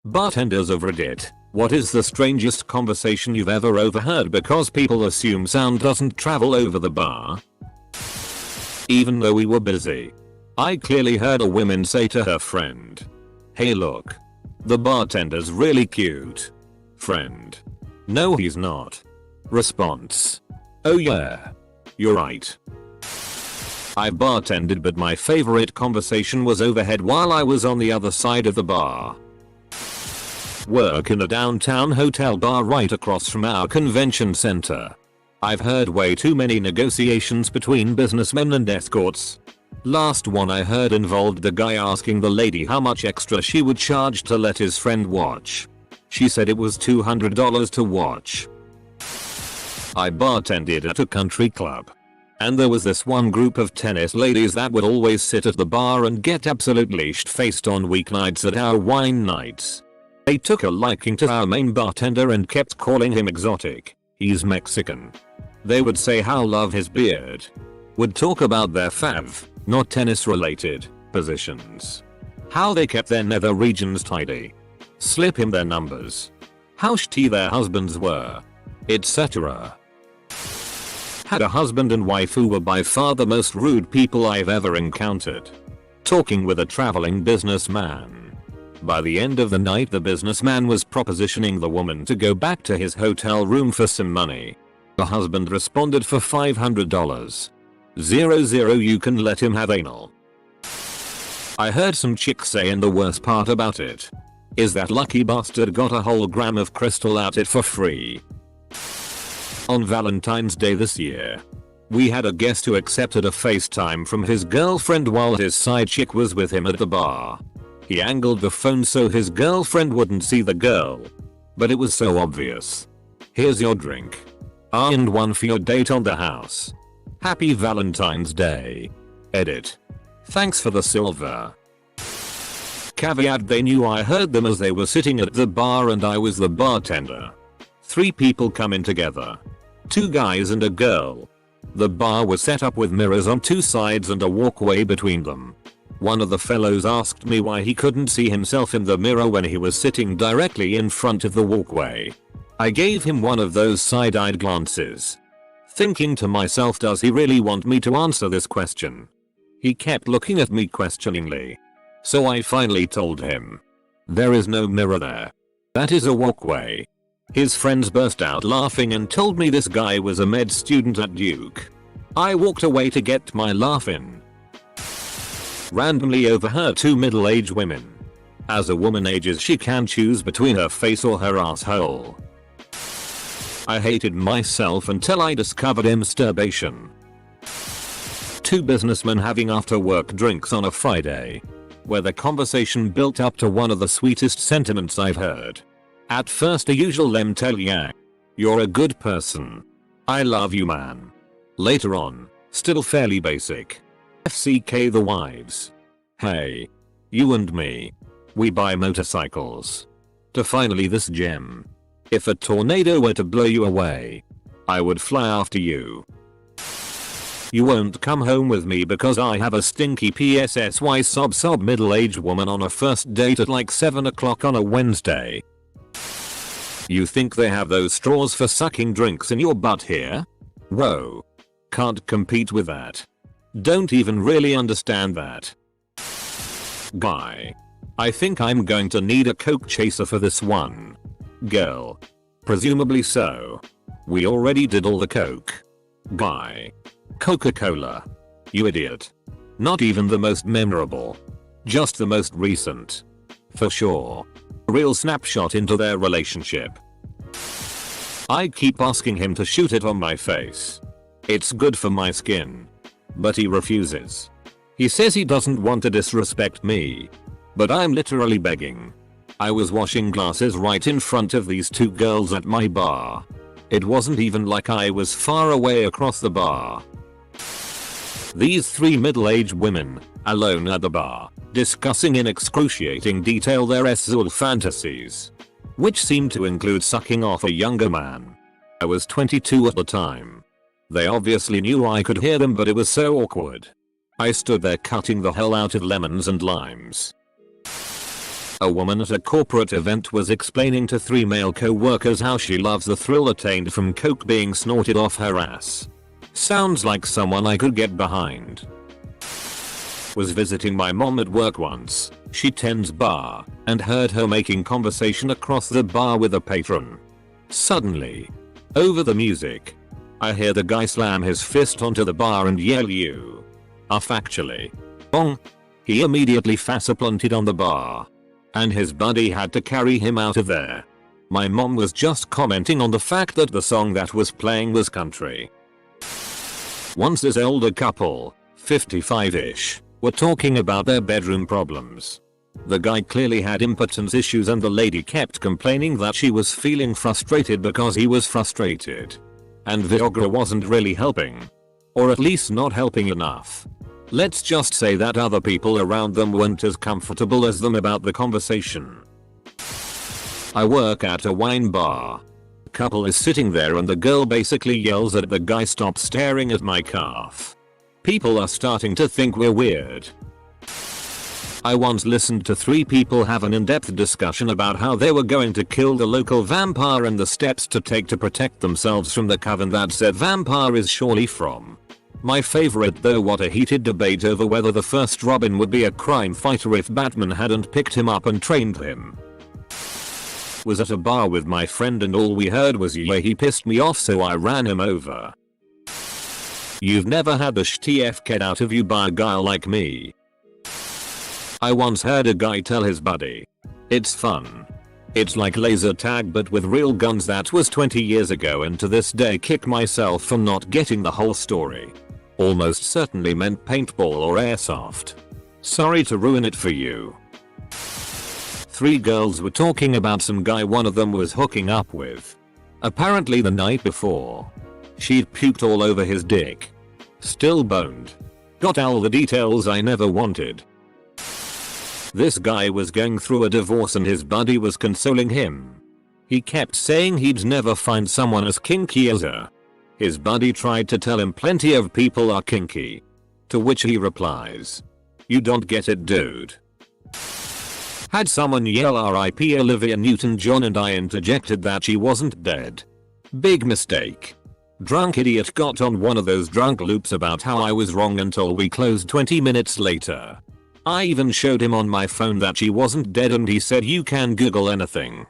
Bartenders of Reddit, what is the strangest conversation you've ever overheard because people assume sound doesn't travel over the bar? Even though we were busy, I clearly heard a woman say to her friend, "Hey look. The bartender's really cute." Friend: "No he's not." Response: "Oh yeah. You're right." I bartended, but my favorite conversation was overheard while I was on the other side of the bar. Work in a downtown hotel bar right across from our convention center. I've heard way too many negotiations between businessmen and escorts. Last one I heard involved the guy asking the lady how much extra she would charge to let his friend watch. She said it was $200 to watch. I bartended at a country club. And there was this one group of tennis ladies that would always sit at the bar and get absolutely shit-faced on weeknights at our wine nights. They took a liking to our main bartender and kept calling him exotic. He's Mexican. They would say how love his beard. Would talk about their fav, not tennis related, positions. How they kept their nether regions tidy. Slip him their numbers. How shitty their husbands were. Etc. Had a husband and wife who were by far the most rude people I've ever encountered. Talking with a traveling businessman. By the end of the night the businessman was propositioning the woman to go back to his hotel room for some money. The husband responded for $500. 00 you can let him have anal. I heard some chick say, and the worst part about it is that lucky bastard got a whole gram of crystal out it for free. On Valentine's Day this year, we had a guest who accepted a FaceTime from his girlfriend while his side chick was with him at the bar. He angled the phone so his girlfriend wouldn't see the girl. But it was so obvious. "Here's your drink. And one for your date on the house. Happy Valentine's Day. Edit. Thanks for the silver." Caveat: they knew I heard them as they were sitting at the bar and I was the bartender. 3 people come in together. 2 guys and a girl. The bar was set up with mirrors on 2 sides and a walkway between them. One of the fellows asked me why he couldn't see himself in the mirror when he was sitting directly in front of the walkway. I gave him one of those side-eyed glances, thinking to myself, does he really want me to answer this question? He kept looking at me questioningly. So I finally told him, "There is no mirror there. That is a walkway." His friends burst out laughing and told me this guy was a med student at Duke. I walked away to get my laugh in. Randomly overheard 2 middle-aged women. As a woman ages she can choose between her face or her asshole. I hated myself until I discovered masturbation. 2 businessmen having after-work drinks on a Friday, where the conversation built up to one of the sweetest sentiments I've heard. At first a usual them tell ya, "You're a good person. I love you man." Later on, still fairly basic. FCK the wives. "Hey. You and me. We buy motorcycles." To finally this gem. "If a tornado were to blow you away, I would fly after you. You won't come home with me because I have a stinky PSSY sob middle-aged woman on a first date at like 7 o'clock on a Wednesday. You think they have those straws for sucking drinks in your butt here? Whoa. Can't compete with that. Don't even really understand that." Guy: "I think I'm going to need a Coke chaser for this one." Girl: "Presumably so. We already did all the Coke." Guy: "Coca-Cola. You idiot. Not even the most memorable. Just the most recent. For sure." Real snapshot into their relationship. I keep asking him to shoot it on my face. It's good for my skin. But he refuses. He says he doesn't want to disrespect me. But I'm literally begging. I was washing glasses right in front of these 2 girls at my bar. It wasn't even like I was far away across the bar. These 3 middle-aged women, alone at the bar, discussing in excruciating detail their sexual fantasies, which seemed to include sucking off a younger man. I was 22 at the time. They obviously knew I could hear them, but it was so awkward. I stood there cutting the hell out of lemons and limes. A woman at a corporate event was explaining to 3 male co-workers how she loves the thrill attained from coke being snorted off her ass. Sounds like someone I could get behind. Was visiting my mom at work once. She tends bar and heard her making conversation across the bar with a patron. Suddenly, over the music, I hear the guy slam his fist onto the bar and yell you. Factually. Bong. He immediately faceplanted on the bar. And his buddy had to carry him out of there. My mom was just commenting on the fact that the song that was playing was country. Once this older couple, 55-ish, were talking about their bedroom problems. The guy clearly had impotence issues and the lady kept complaining that she was feeling frustrated because he was frustrated. And Viagra wasn't really helping. Or at least not helping enough. Let's just say that other people around them weren't as comfortable as them about the conversation. I work at a wine bar. The couple is sitting there and the girl basically yells at the guy, "Stop staring at my calf." People are starting to think we're weird. I once listened to 3 people have an in-depth discussion about how they were going to kill the local vampire and the steps to take to protect themselves from the coven that said vampire is surely from. My favorite though, what a heated debate over whether the first Robin would be a crime fighter if Batman hadn't picked him up and trained him. Was at a bar with my friend and all we heard was "yeah, he pissed me off so I ran him over." You've never had the STF get out of you by a guy like me. I once heard a guy tell his buddy, "It's fun. It's like laser tag but with real guns." That was 20 years ago and to this day kick myself for not getting the whole story. Almost certainly meant paintball or airsoft. Sorry to ruin it for you. 3 girls were talking about some guy one of them was hooking up with. Apparently the night before, she'd puked all over his dick. Still boned. Got all the details I never wanted. This guy was going through a divorce and his buddy was consoling him. He kept saying he'd never find someone as kinky as her. His buddy tried to tell him plenty of people are kinky. To which he replies, "You don't get it, dude." Had someone yell "RIP Olivia Newton-John" and I interjected that she wasn't dead. Big mistake. Drunk idiot got on one of those drunk loops about how I was wrong until we closed 20 minutes later. I even showed him on my phone that she wasn't dead and he said "you can Google anything."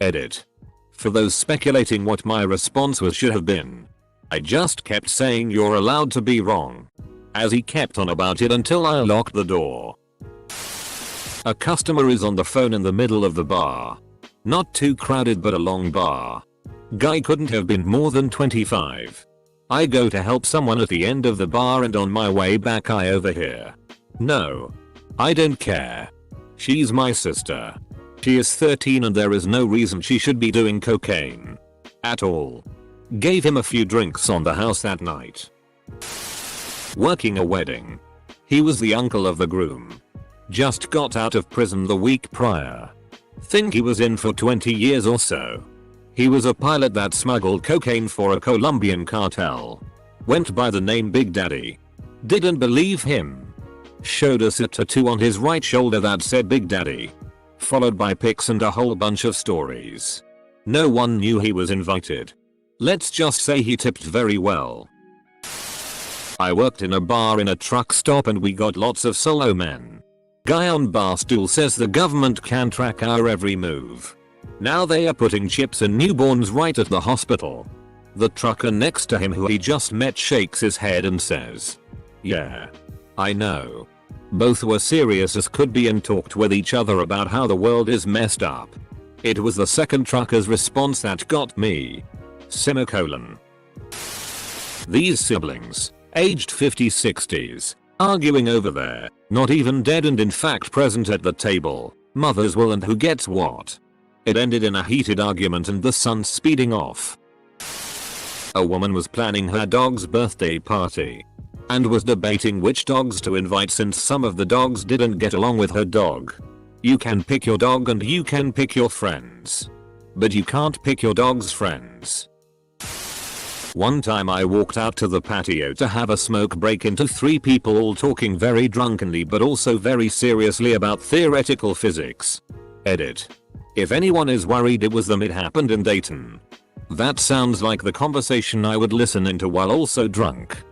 Edit. For those speculating what my response was should have been, I just kept saying "you're allowed to be wrong," as he kept on about it until I locked the door. A customer is on the phone in the middle of the bar. Not too crowded but a long bar. Guy couldn't have been more than 25. I go to help someone at the end of the bar and on my way back I overhear, "No. I don't care. She's my sister. She is 13 and there is no reason she should be doing cocaine. At all." Gave him a few drinks on the house that night. Working a wedding. He was the uncle of the groom. Just got out of prison the week prior. Think he was in for 20 years or so. He was a pilot that smuggled cocaine for a Colombian cartel. Went by the name Big Daddy. Didn't believe him. Showed us a tattoo on his right shoulder that said Big Daddy. Followed by pics and a whole bunch of stories. No one knew he was invited. Let's just say he tipped very well. I worked in a bar in a truck stop and we got lots of solo men. Guy on bar stool says the government can track our every move. Now they are putting chips in newborns right at the hospital. The trucker next to him who he just met shakes his head and says, "Yeah. I know." Both were serious as could be and talked with each other about how the world is messed up. It was the second trucker's response that got me. Semicolon. These siblings, aged 50-60s, arguing over there, not even dead and in fact present at the table, mother's will and who gets what. It ended in a heated argument and the son speeding off. A woman was planning her dog's birthday party and was debating which dogs to invite since some of the dogs didn't get along with her dog. You can pick your dog and you can pick your friends, but you can't pick your dog's friends. One time I walked out to the patio to have a smoke break into 3 people all talking very drunkenly but also very seriously about theoretical physics. Edit. If anyone is worried it was them, it happened in Dayton. That sounds like the conversation I would listen into while also drunk.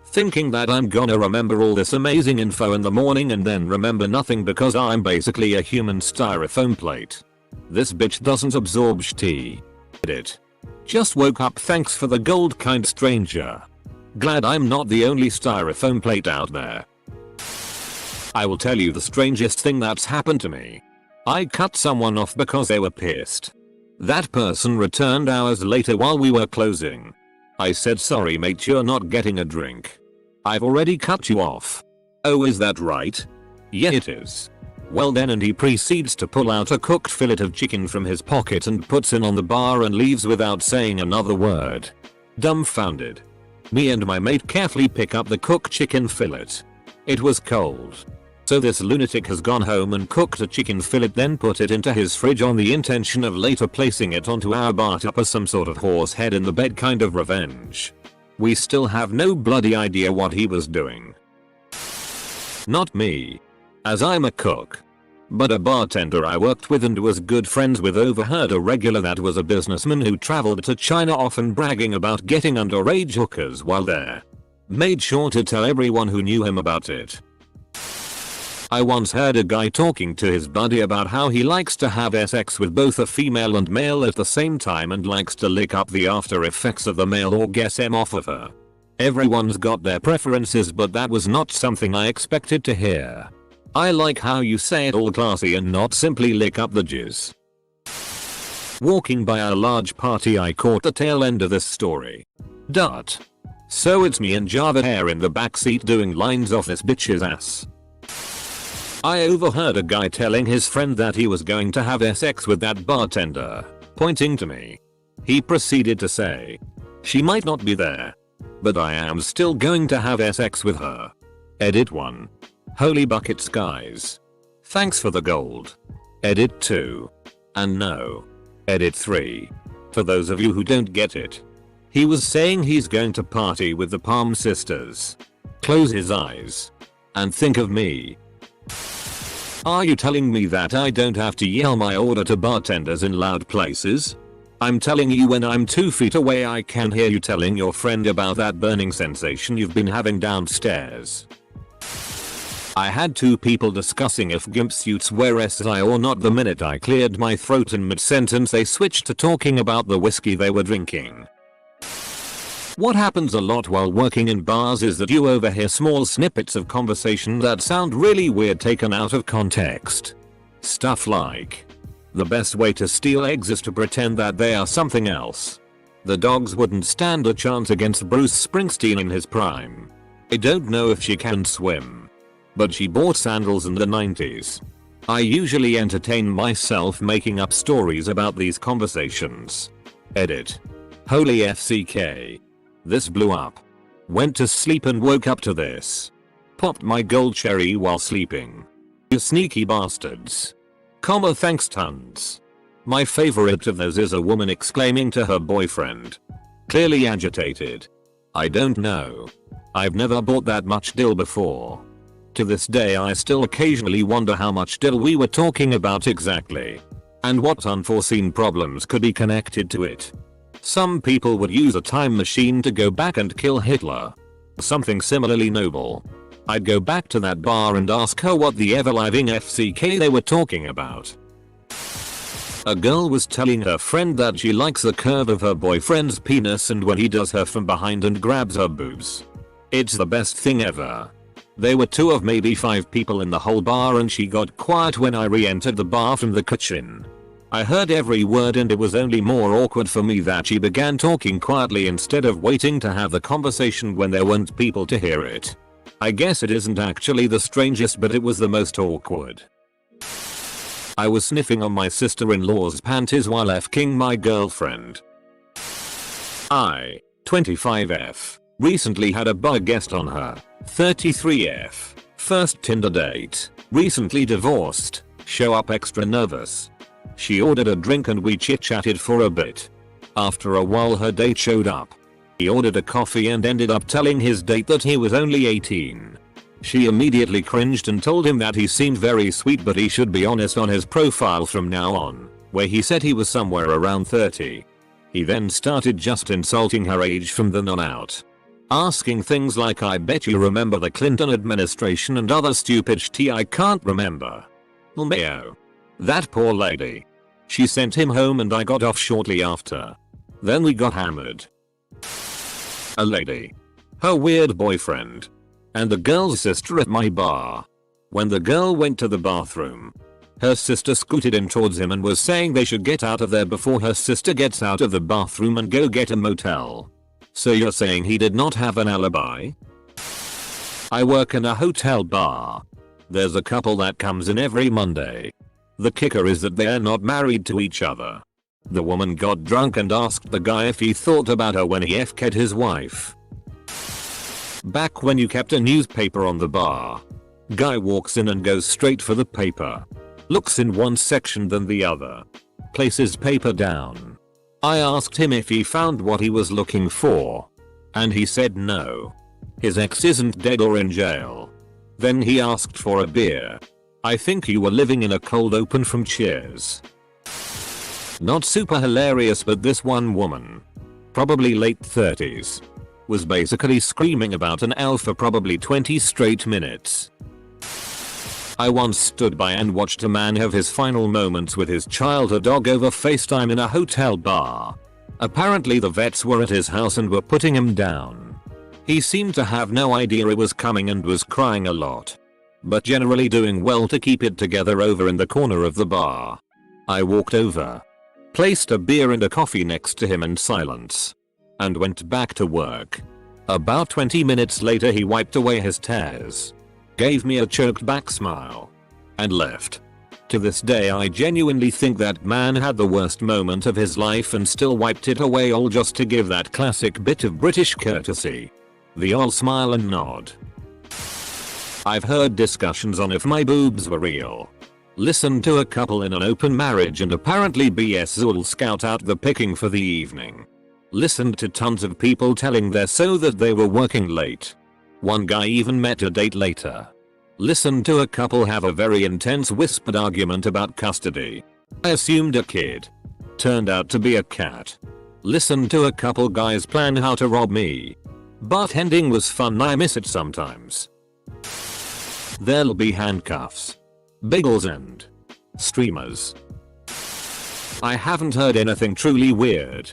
Thinking that I'm gonna remember all this amazing info in the morning and then remember nothing because I'm basically a human styrofoam plate. This bitch doesn't absorb tea. Edit. Just woke up, thanks for the gold, kind stranger. Glad I'm not the only styrofoam plate out there. I will tell you the strangest thing that's happened to me. I cut someone off because they were pissed. That person returned hours later while we were closing. I said, sorry mate, you're not getting a drink. I've already cut you off. Oh, is that right? Yeah, it is. Well then, and he proceeds to pull out a cooked fillet of chicken from his pocket and puts it on the bar and leaves without saying another word. Dumbfounded. Me and my mate carefully pick up the cooked chicken fillet. It was cold. So this lunatic has gone home and cooked a chicken fillet, then put it into his fridge on the intention of later placing it onto our bar top as some sort of horse head in the bed kind of revenge. We still have no bloody idea what he was doing. Not me, as I'm a cook. But a bartender I worked with and was good friends with overheard a regular that was a businessman who traveled to China, often bragging about getting underage hookers while there. Made sure to tell everyone who knew him about it. I once heard a guy talking to his buddy about how he likes to have sex with both a female and male at the same time and likes to lick up the after effects of the male orgasm off of her. Everyone's got their preferences, but that was not something I expected to hear. I like how you say it all classy and not simply lick up the jizz. Walking by a large party, I caught the tail end of this story. So it's me and Java Hair in the backseat doing lines off this bitch's ass. I overheard a guy telling his friend that he was going to have sex with that bartender, pointing to me. He proceeded to say, she might not be there, but I am still going to have sex with her. Edit 1. Holy buckets guys. Thanks for the gold. Edit 2. And no. Edit 3. For those of you who don't get it. He was saying he's going to party with the Palm sisters. Close his eyes. And think of me. Are you telling me that I don't have to yell my order to bartenders in loud places? I'm telling you, when I'm 2 feet away I can hear you telling your friend about that burning sensation you've been having downstairs. I had 2 people discussing if gimp suits were SI or not. The minute I cleared my throat in mid-sentence they switched to talking about the whiskey they were drinking. What happens a lot while working in bars is that you overhear small snippets of conversation that sound really weird taken out of context. Stuff like, the best way to steal eggs is to pretend that they are something else. The dogs wouldn't stand a chance against Bruce Springsteen in his prime. I don't know if she can swim, but she bought sandals in the 90s. I usually entertain myself making up stories about these conversations. Edit. Holy FCK. This blew up. Went to sleep and woke up to this. Popped my gold cherry while sleeping. You sneaky bastards. Thanks tons. My favorite of those is a woman exclaiming to her boyfriend. Clearly agitated. I don't know. I've never bought that much dill before. To this day I still occasionally wonder how much dill we were talking about exactly. And what unforeseen problems could be connected to it. Some people would use a time machine to go back and kill Hitler. Something similarly noble. I'd go back to that bar and ask her what the ever-living FCK they were talking about. A girl was telling her friend that she likes the curve of her boyfriend's penis and when he does her from behind and grabs her boobs. It's the best thing ever. There were 2 of maybe 5 people in the whole bar and she got quiet when I re-entered the bar from the kitchen. I heard every word and it was only more awkward for me that she began talking quietly instead of waiting to have the conversation when there weren't people to hear it. I guess it isn't actually the strangest, but it was the most awkward. I was sniffing on my sister-in-law's panties while f***ing my girlfriend. I, 25F, recently had a bar guest on her, 33F, first Tinder date, recently divorced, show up extra nervous. She ordered a drink and we chit-chatted for a bit. After a while her date showed up. He ordered a coffee and ended up telling his date that he was only 18. She immediately cringed and told him that he seemed very sweet but he should be honest on his profile from now on, where he said he was somewhere around 30. He then started just insulting her age from then on out. Asking things like I bet you remember the Clinton administration and other stupid shit I can't remember. LMAO. That poor lady. She sent him home and I got off shortly after. Then we got hammered. A lady. Her weird boyfriend. And the girl's sister at my bar. When the girl went to the bathroom, her sister scooted in towards him and was saying they should get out of there before her sister gets out of the bathroom and go get a motel. So you're saying he did not have an alibi? I work in a hotel bar. There's a couple that comes in every Monday. The kicker is that they're not married to each other. The woman got drunk and asked the guy if he thought about her when he FK'd his wife. Back when you kept a newspaper on the bar. Guy walks in and goes straight for the paper. Looks in one section then the other. Places paper down. I asked him if he found what he was looking for. And he said no. His ex isn't dead or in jail. Then he asked for a beer. I think you were living in a cold open from Cheers. Not super hilarious but this one woman, probably late 30s, was basically screaming about an L for probably 20 straight minutes. I once stood by and watched a man have his final moments with his child a dog over FaceTime in a hotel bar. Apparently the vets were at his house and were putting him down. He seemed to have no idea it was coming and was crying a lot. But generally doing well to keep it together over in the corner of the bar. I walked over. Placed a beer and a coffee next to him in silence. And went back to work. About 20 minutes later he wiped away his tears. Gave me a choked back smile. And left. To this day I genuinely think that man had the worst moment of his life and still wiped it away all just to give that classic bit of British courtesy. The old smile and nod. I've heard discussions on if my boobs were real. Listened to a couple in an open marriage and apparently BS will scout out the picking for the evening. Listened to tons of people telling their so that they were working late. One guy even met a date later. Listened to a couple have a very intense whispered argument about custody. I assumed a kid. Turned out to be a cat. Listened to a couple guys plan how to rob me. Bartending was fun, I miss it sometimes. There'll be handcuffs. Bagels and streamers. I haven't heard anything truly weird.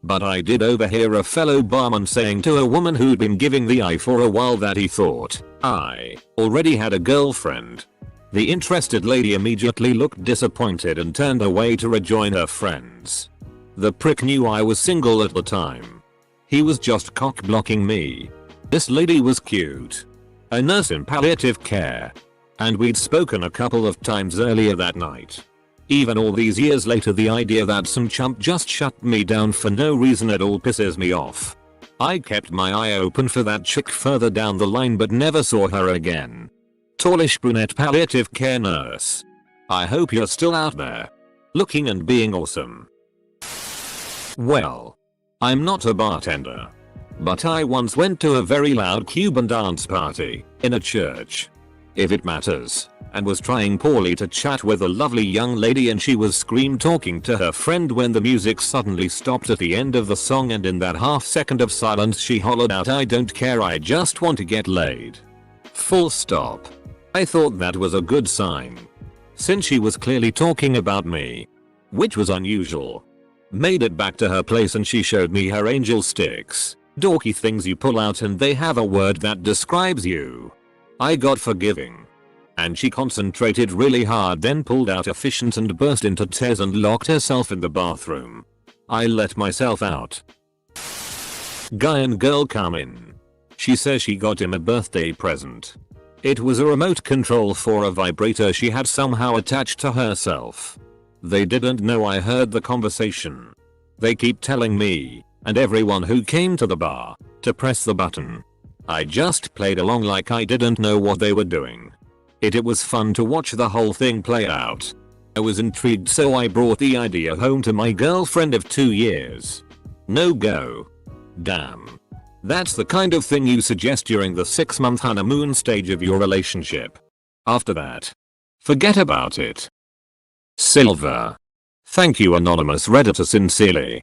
But I did overhear a fellow barman saying to a woman who'd been giving the eye for a while that he thought I already had a girlfriend. The interested lady immediately looked disappointed and turned away to rejoin her friends. The prick knew I was single at the time. He was just cock blocking me. This lady was cute. A nurse in palliative care. And we'd spoken a couple of times earlier that night. Even all these years later the idea that some chump just shut me down for no reason at all pisses me off. I kept my eye open for that chick further down the line but never saw her again. Tallish brunette palliative care nurse. I hope you're still out there. Looking and being awesome. Well, I'm not a bartender. But I once went to a very loud Cuban dance party in a church. If it matters, and was trying poorly to chat with a lovely young lady and she was scream talking to her friend when the music suddenly stopped at the end of the song and in that half second of silence she hollered out I don't care I just want to get laid. Full stop. I thought that was a good sign. Since she was clearly talking about me. Which was unusual. Made it back to her place and she showed me her angel sticks. Dorky things you pull out and they have a word that describes you. I got forgiving. And she concentrated really hard then pulled out efficient and burst into tears and locked herself in the bathroom. I let myself out. Guy and girl come in. She says she got him a birthday present. It was a remote control for a vibrator she had somehow attached to herself. They didn't know I heard the conversation. They keep telling me, and everyone who came to the bar, to press the button. I just played along like I didn't know what they were doing. It was fun to watch the whole thing play out. I was intrigued so I brought the idea home to my girlfriend of 2 years. No go. Damn. That's the kind of thing you suggest during the 6-month honeymoon stage of your relationship. After that, forget about it. Silver. Thank you, anonymous redditor, sincerely.